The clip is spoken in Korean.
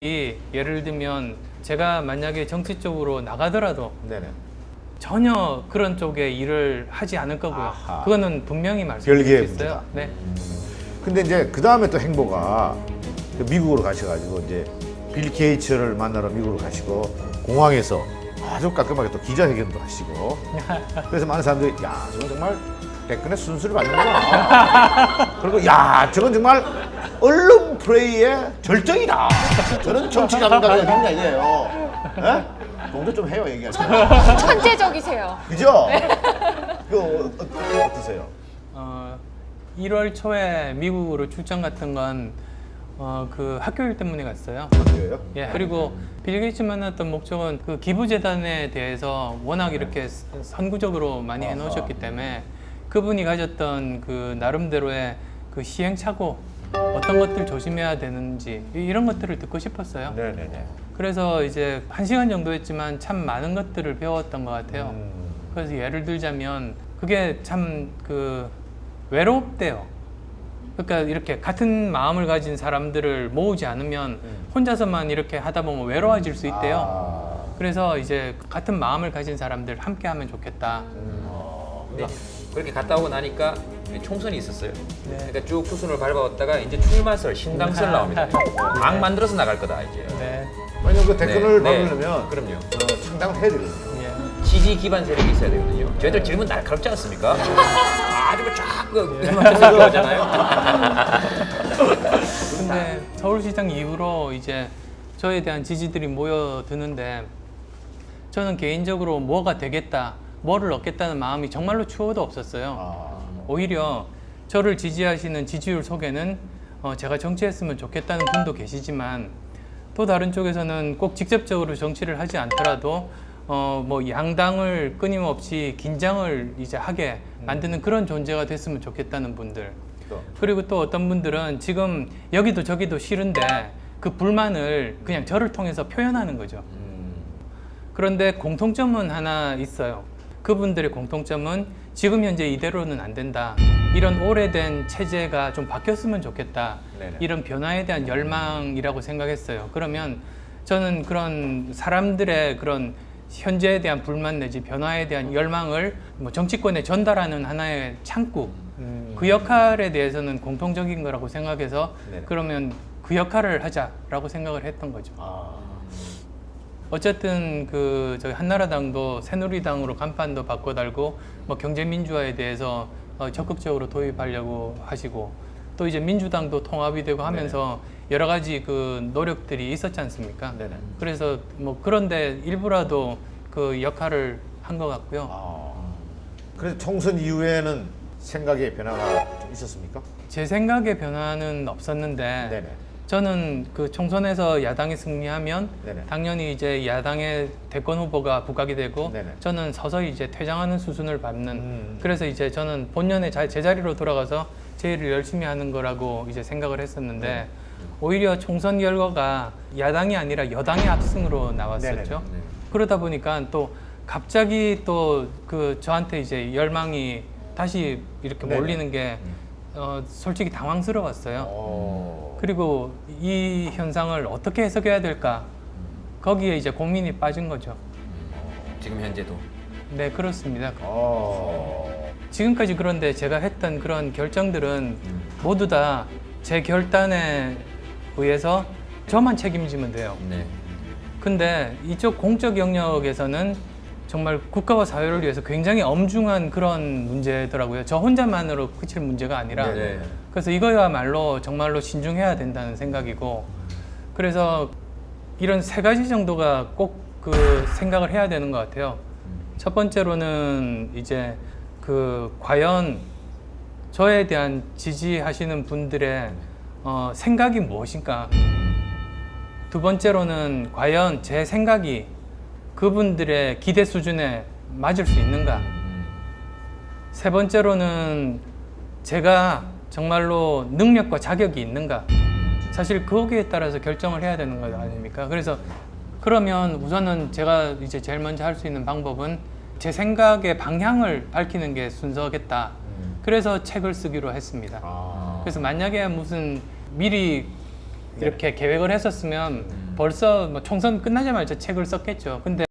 예를 들면 제가 만약에 정치 쪽으로 나가더라도 네네. 전혀 그런 쪽에 일을 하지 않을 거고요. 아하. 그거는 분명히 말씀드릴 별개의 수 있어요. 문제다. 네. 근데 이제 그 다음에 또 행보가 그 미국으로 가셔가지고 이제 빌 게이츠를 만나러 미국으로 가시고 공항에서 아주 깔끔하게 또 기자회견도 하시고 그래서 많은 사람들이 야 저건 정말 백근의 순수를 받는구나. 그리고 야 저건 정말 언론 플레이의 절정이다. 저런 정치자 감각이 어딨냐 이게요. 예? 공도 좀 해요 얘기할 때. 천재적이세요. 그죠? 그 어떠세요? 1월 초에 미국으로 출장 같은 건 그 학교 일 때문에 갔어요. 어때요? 예, 그리고 빌 게이츠 만났던 목적은 그 기부재단에 대해서 워낙 이렇게 선구적으로 많이 해놓으셨기 때문에 그분이 가졌던 그 나름대로의 그 시행착오 어떤 것들 조심해야 되는지 이런 것들을 듣고 싶었어요. 네네네. 그래서 이제 1시간 정도 했지만 참 많은 것들을 배웠던 것 같아요. 그래서 예를 들자면 그게 참 그 외롭대요. 그러니까 이렇게 같은 마음을 가진 사람들을 모으지 않으면 혼자서만 이렇게 하다 보면 외로워질 수 있대요. 그래서 이제 같은 마음을 가진 사람들 함께 하면 좋겠다. 네. 그렇게 갔다 오고 나니까 총선이 있었어요. 네. 그러니까 쭉 투순을 밟아왔다가 이제 출마설, 신당설 나옵니다. 당 만들어서 나갈 거다 이제. 네. 왜냐면 그 댓글을 네. 밟으려면 그럼요. 창당을 해야 되거든요. 예. 지지 기반 세력이 있어야 되거든요. 저희들 질문 날카롭지 않습니까? 아주 쫙그 들어가잖아요. 근데 서울시장 이후로 이제 저에 대한 지지들이 모여드는데 저는 개인적으로 뭐가 되겠다, 뭐를 얻겠다는 마음이 정말로 추호도 없었어요. 오히려 저를 지지하시는 지지율 속에는 제가 정치했으면 좋겠다는 분도 계시지만 또 다른 쪽에서는 꼭 직접적으로 정치를 하지 않더라도 뭐 양당을 끊임없이 긴장을 이제 하게 만드는 그런 존재가 됐으면 좋겠다는 분들. 그리고 또 어떤 분들은 지금 여기도 저기도 싫은데 그 불만을 그냥 저를 통해서 표현하는 거죠. 그런데 공통점은 하나 있어요. 그분들의 공통점은 지금 현재 이대로는 안 된다. 이런 오래된 체제가 좀 바뀌었으면 좋겠다. 네네. 이런 변화에 대한 열망이라고 생각했어요. 그러면 저는 그런 사람들의 그런 현재에 대한 불만 내지 변화에 대한 열망을 뭐 정치권에 전달하는 하나의 창구, 그 역할에 대해서는 공통적인 거라고 생각해서 네네. 그러면 그 역할을 하자라고 생각을 했던 거죠. 어쨌든 그 저희 한나라당도 새누리당으로 간판도 바꿔달고 뭐 경제민주화에 대해서 적극적으로 도입하려고 하시고 또 이제 민주당도 통합이 되고 하면서 여러 가지 그 노력들이 있었지 않습니까? 네네. 그래서 뭐 그런데 일부라도 그 역할을 한 것 같고요. 그래서 총선 이후에는 생각의 변화가 좀 있었습니까? 제 생각의 변화는 없었는데 네네. 저는 그 총선에서 야당이 승리하면 네네. 당연히 이제 야당의 대권 후보가 부각이 되고 네네. 저는 서서히 이제 퇴장하는 수순을 밟는 그래서 이제 저는 본연의 제자리로 돌아가서 제 일을 열심히 하는 거라고 이제 생각을 했었는데 오히려 총선 결과가 야당이 아니라 여당의 압승으로 나왔었죠. 네네네. 그러다 보니까 또 갑자기 또 그 저한테 이제 열망이 다시 이렇게 네네. 몰리는 게 솔직히 당황스러웠어요. 오. 그리고 이 현상을 어떻게 해석해야 될까? 거기에 이제 고민이 빠진 거죠. 지금 현재도. 네, 그렇습니다. 어. 지금까지 그런데 제가 했던 그런 결정들은 모두 다 제 결단에 의해서 저만 책임지면 돼요. 네. 근데 이쪽 공적 영역에서는 정말 국가와 사회를 위해서 굉장히 엄중한 그런 문제더라고요. 저 혼자만으로 그칠 문제가 아니라. 네. 그래서 이거야말로 정말로 신중해야 된다는 생각이고 그래서 이런 세 가지 정도가 꼭 그 생각을 해야 되는 것 같아요. 첫 번째로는 이제 그 과연 저에 대한 지지하시는 분들의 생각이 무엇인가. 두 번째로는 과연 제 생각이 그분들의 기대 수준에 맞을 수 있는가. 세 번째로는 제가 정말로 능력과 자격이 있는가. 사실 거기에 따라서 결정을 해야 되는 것 아닙니까? 그래서 그러면 우선은 제가 이제 제일 먼저 할 수 있는 방법은 제 생각의 방향을 밝히는 게 순서겠다. 그래서 책을 쓰기로 했습니다. 그래서 만약에 무슨 미리 이렇게 계획을 했었으면 벌써 뭐 총선 끝나자마자 책을 썼겠죠. 근데